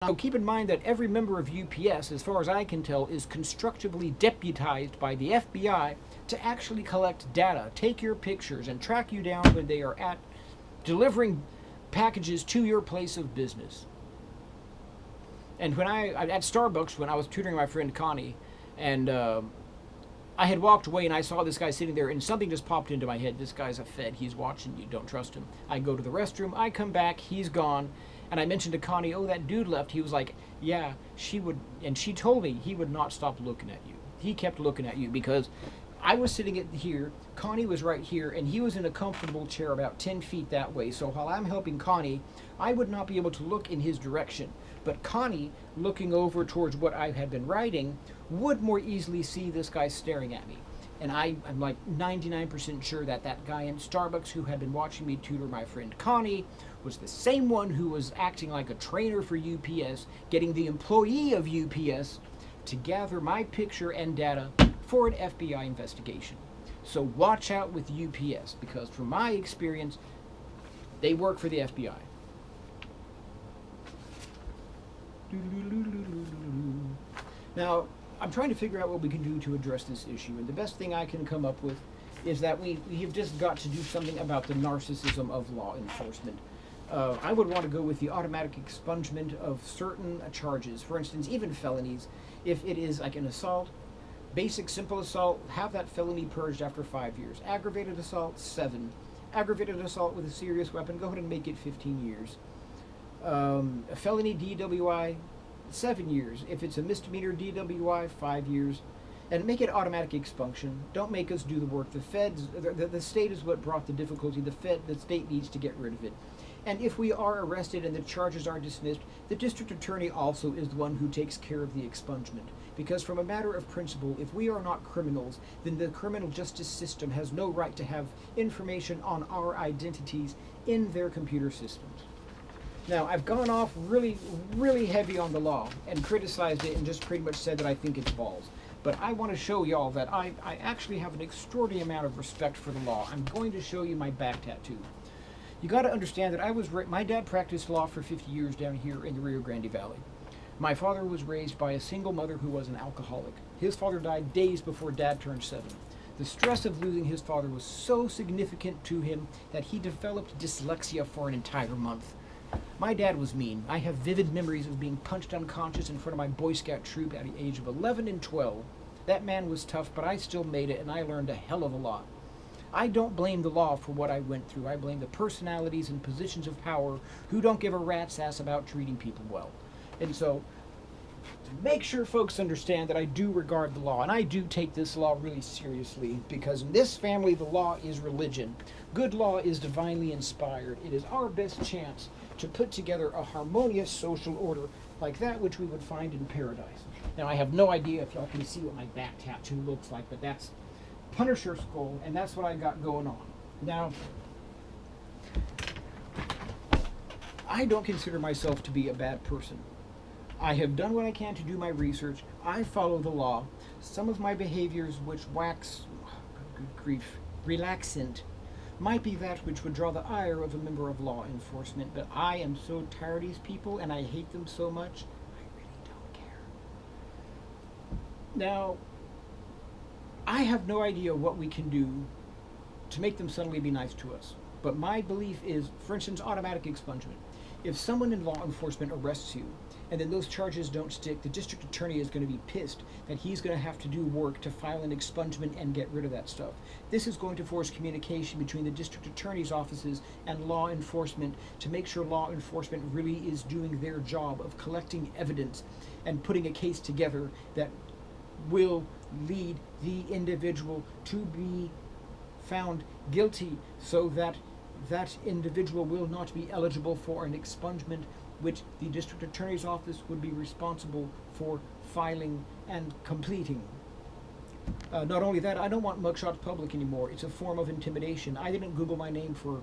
Now, keep in mind that every member of UPS, as far as I can tell, is constructively deputized by the FBI to actually collect data, take your pictures, and track you down when they are at delivering packages to your place of business. And when at Starbucks, when I was tutoring my friend Connie, and I had walked away and I saw this guy sitting there, and something just popped into my head. This guy's a Fed. He's watching you. Don't trust him. I go to the restroom. I come back. He's gone. And I mentioned to Connie, oh, that dude left. He was like, yeah, she would. And she told me he would not stop looking at you. He kept looking at you because I was sitting here. Connie was right here, and he was in a comfortable chair about 10 feet that way. So while I'm helping Connie, I would not be able to look in his direction. But Connie, looking over towards what I had been writing, would more easily see this guy staring at me. And I'm like 99% sure that that guy in Starbucks who had been watching me tutor my friend Connie was the same one who was acting like a trainer for UPS, getting the employee of UPS to gather my picture and data for an FBI investigation. So watch out with UPS, because from my experience, they work for the FBI. Now, I'm trying to figure out what we can do to address this issue, and the best thing I can come up with is that we have just got to do something about the narcissism of law enforcement. I would want to go with the automatic expungement of certain charges, for instance, even felonies. If it is like an assault, basic simple assault, have that felony purged after 5 years. Aggravated assault, 7. Aggravated assault with a serious weapon, go ahead and make it 15 years. A felony DWI, 7 years. If it's a misdemeanor DWI, 5 years. And make it automatic expunction. Don't make us do the work. The feds, the state is what brought the difficulty. The state needs to get rid of it. And if we are arrested and the charges are dismissed, the district attorney also is the one who takes care of the expungement. Because from a matter of principle, if we are not criminals, then the criminal justice system has no right to have information on our identities in their computer systems. Now, I've gone off really, really heavy on the law and criticized it and just pretty much said that I think it's balls. But I want to show y'all that I actually have an extraordinary amount of respect for the law. I'm going to show you my back tattoo. You got to understand that my dad practiced law for 50 years down here in the Rio Grande Valley. My father was raised by a single mother who was an alcoholic. His father died days before Dad turned 7. The stress of losing his father was so significant to him that he developed dyslexia for an entire month. My dad was mean. I have vivid memories of being punched unconscious in front of my Boy Scout troop at the age of 11 and 12. That man was tough, but I still made it, and I learned a hell of a lot. I don't blame the law for what I went through. I blame the personalities in positions of power who don't give a rat's ass about treating people well. And so, to make sure folks understand that I do regard the law, and I do take this law really seriously, because in this family, the law is religion. Good law is divinely inspired. It is our best chance to put together a harmonious social order like that which we would find in paradise. Now, I have no idea if y'all can see what my back tattoo looks like, but that's Punisher skull, and that's what I got going on. Now, I don't consider myself to be a bad person. I have done what I can to do my research. I follow the law. Some of my behaviors which wax, good grief, relaxant, might be that which would draw the ire of a member of law enforcement, but I am so tired of these people and I hate them so much, I really don't care. Now, I have no idea what we can do to make them suddenly be nice to us. But my belief is, for instance, automatic expungement. If someone in law enforcement arrests you, and then those charges don't stick, the district attorney is going to be pissed that he's going to have to do work to file an expungement and get rid of that stuff. This is going to force communication between the district attorney's offices and law enforcement to make sure law enforcement really is doing their job of collecting evidence and putting a case together that will lead the individual to be found guilty, so that that individual will not be eligible for an expungement, which the district attorney's office would be responsible for filing and completing. Not only that, I don't want mugshots public anymore. It's a form of intimidation. I didn't Google my name for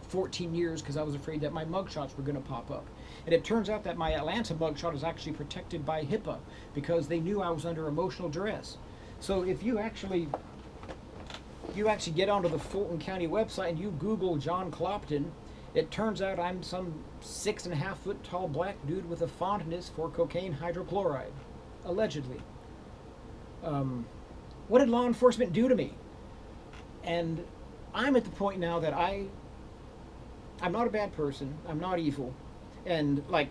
14 years because I was afraid that my mugshots were going to pop up. And it turns out that my Atlanta mugshot is actually protected by HIPAA because they knew I was under emotional duress. So if you actually get onto the Fulton County website and you Google John Clopton, It turns out I'm some 6.5 foot tall black dude with a fondness for cocaine hydrochloride, allegedly. What did law enforcement do to me? And I'm at the point now that I'm not a bad person. I'm not evil, and like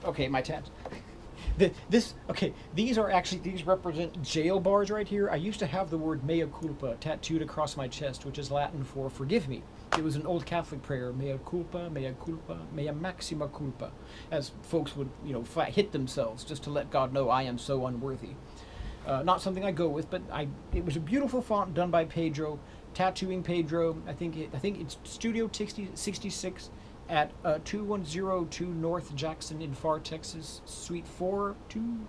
okay, my tats. These represent jail bars right here. I used to have the word mea culpa tattooed across my chest, which is Latin for forgive me. It was an old Catholic prayer, mea culpa, mea maxima culpa, as folks would, flat hit themselves just to let God know I am so unworthy. Not something I go with, but it was a beautiful font done by Pedro, tattooing Pedro. I think it's Studio 66 at 2102 North Jackson in Far, Texas, Suite 42.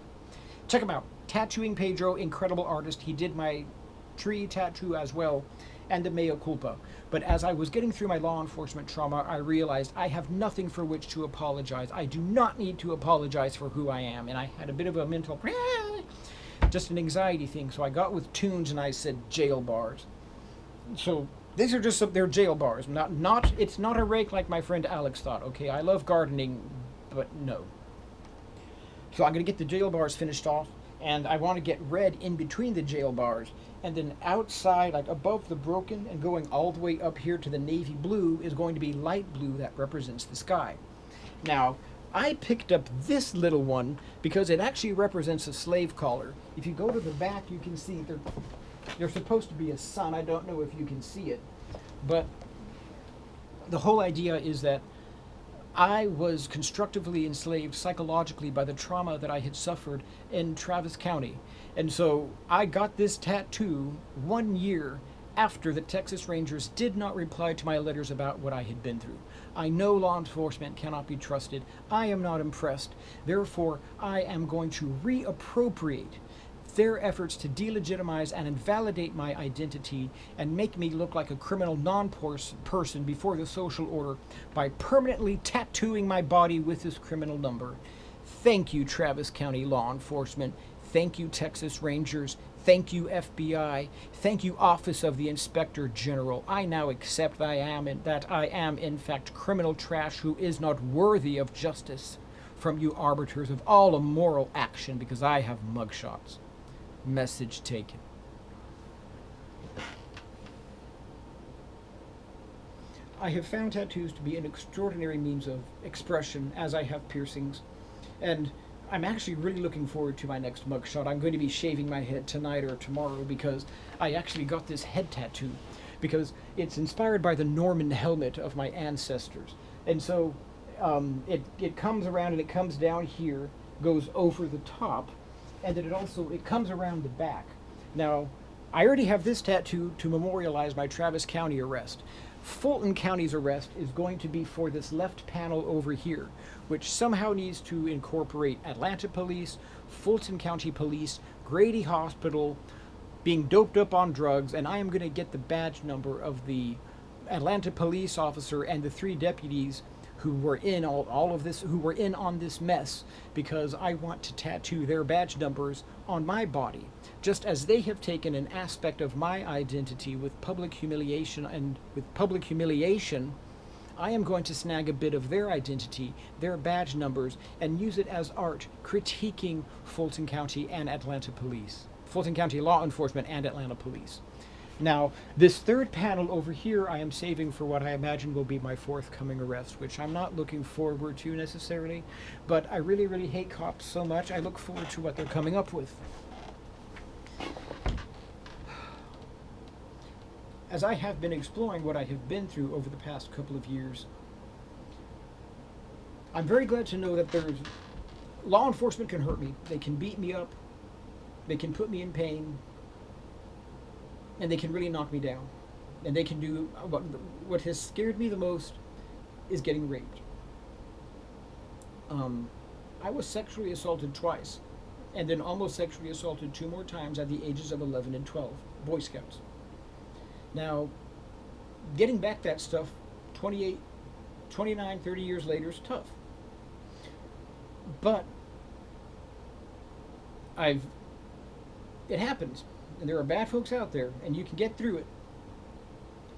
Check him out. Tattooing Pedro, incredible artist. He did my tree tattoo as well, and the mea culpa. But as I was getting through my law enforcement trauma, I realized I have nothing for which to apologize. I do not need to apologize for who I am. And I had a bit of a mental, just an anxiety thing. So I got with tunes and I said jail bars. So these are just they're jail bars. It's not a rake like my friend Alex thought. Okay, I love gardening, but no. So I'm gonna get the jail bars finished off, and I want to get red in between the jail bars, and then outside, like above the broken and going all the way up here to the navy blue, is going to be light blue that represents the sky. Now, I picked up this little one because it actually represents a slave collar. If you go to the back, you can see there's supposed to be a sun. I don't know if you can see it, but the whole idea is that I was constructively enslaved psychologically by the trauma that I had suffered in Travis County. And so I got this tattoo 1 year after the Texas Rangers did not reply to my letters about what I had been through. I know law enforcement cannot be trusted. I am not impressed. Therefore, I am going to reappropriate their efforts to delegitimize and invalidate my identity and make me look like a criminal non-person before the social order by permanently tattooing my body with this criminal number. Thank you, Travis County law enforcement. Thank you, Texas Rangers. Thank you, FBI. Thank you, Office of the Inspector General. I now accept that I am in fact criminal trash who is not worthy of justice from you arbiters of all immoral action because I have mugshots. Message taken. I have found tattoos to be an extraordinary means of expression, as I have piercings, and I'm actually really looking forward to my next mugshot. I'm going to be shaving my head tonight or tomorrow because I actually got this head tattoo because it's inspired by the Norman helmet of my ancestors. And so it comes around and it comes down here, goes over the top, and then it comes around the back. Now, I already have this tattoo to memorialize my Travis County arrest. Fulton County's arrest is going to be for this left panel over here, which somehow needs to incorporate Atlanta Police, Fulton County Police, Grady Hospital, being doped up on drugs, and I am going to get the badge number of the Atlanta police officer and the 3 deputies who were in all of this, who were in on this mess, because I want to tattoo their badge numbers on my body, just as they have taken an aspect of my identity with public humiliation, and with public humiliation, I am going to snag a bit of their identity, their badge numbers, and use it as art, critiquing Fulton County and Atlanta Police, Fulton County law enforcement and Atlanta Police. Now, this third panel over here I am saving for what I imagine will be my forthcoming arrest, which I'm not looking forward to necessarily, but I really, really hate cops so much. I look forward to what they're coming up with. As I have been exploring what I have been through over the past couple of years, I'm very glad to know that law enforcement can hurt me. They can beat me up. They can put me in pain. And they can really knock me down. And they can do what has scared me the most is getting raped. I was sexually assaulted twice, and then almost sexually assaulted 2 more times at the ages of 11 and 12, Boy Scouts. Now, getting back that stuff 28, 29, 30 years later is tough. But it happens. And there are bad folks out there, and you can get through it.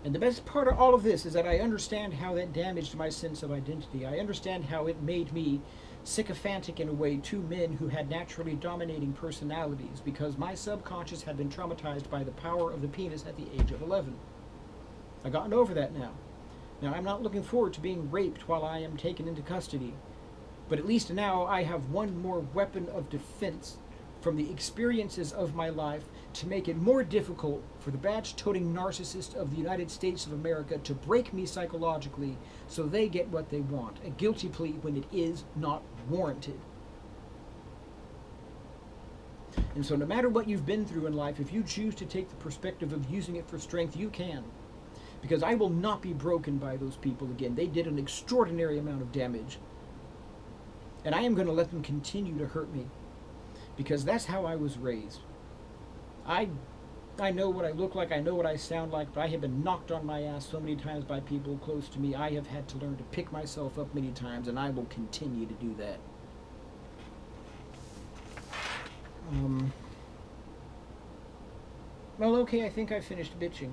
And the best part of all of this is that I understand how that damaged my sense of identity. I understand how it made me sycophantic in a way to men who had naturally dominating personalities because my subconscious had been traumatized by the power of the penis at the age of 11. I've gotten over that now. Now, I'm not looking forward to being raped while I am taken into custody, but at least now I have one more weapon of defense from the experiences of my life to make it more difficult for the badge-toting narcissist of the United States of America to break me psychologically so they get what they want, a guilty plea when it is not warranted. And so no matter what you've been through in life, if you choose to take the perspective of using it for strength, you can. Because I will not be broken by those people again. They did an extraordinary amount of damage. And I am going to let them continue to hurt me. Because that's how I was raised. I know what I look like, I know what I sound like, but I have been knocked on my ass so many times by people close to me. I have had to learn to pick myself up many times, and I will continue to do that. Well, okay, I think I finished bitching.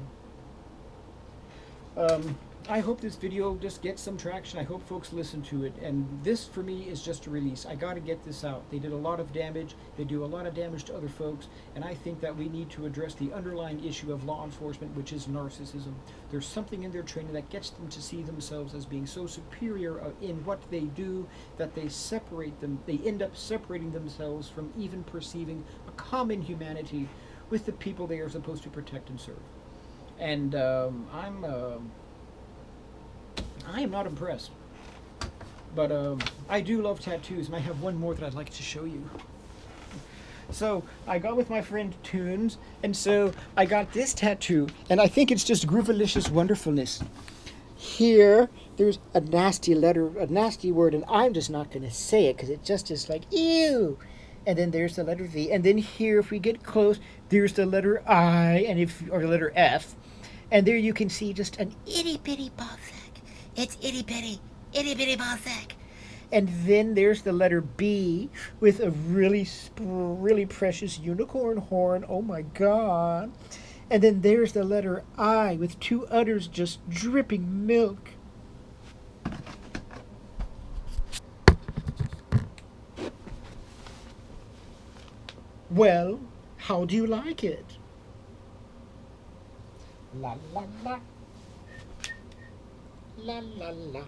I hope this video just gets some traction. I hope folks listen to it. And this, for me, is just a release. I got to get this out. They did a lot of damage. They do a lot of damage to other folks. And I think that we need to address the underlying issue of law enforcement, which is narcissism. There's something in their training that gets them to see themselves as being so superior in what they do that they separate them. They end up separating themselves from even perceiving a common humanity with the people they are supposed to protect and serve. And I am not impressed, but I do love tattoos, and I have one more that I'd like to show you. So I got with my friend Toons, and so I got this tattoo, and I think it's just groovalicious wonderfulness. Here, there's a nasty letter, a nasty word, and I'm just not going to say it because it just is like, ew. And then there's the letter V, and then here, if we get close, there's the letter I, or the letter F, and there you can see just an itty-bitty ball sack. It's itty-bitty ball sack. And then there's the letter B with a really precious unicorn horn. Oh my God. And then there's the letter I with two udders just dripping milk. Well, how do you like it? La la la. La la la.